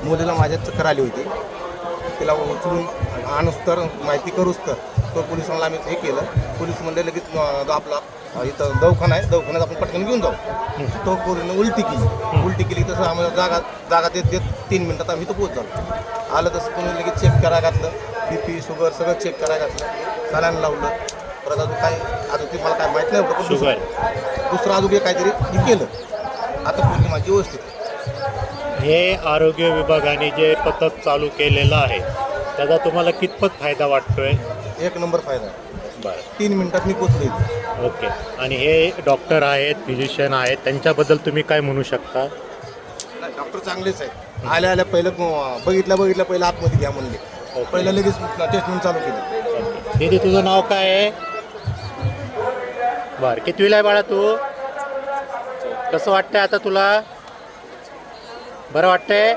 मुलीला माझ्या चक्कर आली होती, तिला उचलून आणूस तर माहिती करूच तर तो पोलिसांना आम्ही हे केलं. पोलीस म्हणले लगेच आपला इथं दवाखाना आहे, दवाखान्यात आपण पटकन घेऊन जाऊ. तो पोरीनं उलटी केली तसं आम्हाला जागा देत 3 मिनिटात आम्ही इथं पोहोचलो. आलं तसं तुम्ही लगेच चेक करायला घातलं, BP शुगर सगळं चेक करायला घातलं, सलाईन लावलं. परत अजून काय अजून ते मला काय माहीत नाही होतं, पण शुगर दुसरं अजून काहीतरी हे केलं. आता पोरगी माझी व्यवस्थित आहे. हे आरोग्य विभागाने जे पथक चालू केलेलं आहे त्याचा तुम्हाला कितपत फायदा वाटतोय? 1 नंबर फायदा आहे. बरं, 3 मिनिटात मी पोचलो इथे. ओके. आणि हे डॉक्टर आहेत, फिजिशियन आहेत, त्यांच्याबद्दल तुम्ही काय म्हणू शकता? नाही, डॉक्टर चांगलेच आहेत. आल्या पहिलं बघितल्या पहिलं आतमध्ये घ्या म्हणले. पहिलं लगेच ट्रीटमेंट चालू केली. दीदी तुझं नाव काय आहे? बरं, कितवीला आहे बाळा तू? कसं वाटतंय आता तुला? बरं वाटतंय?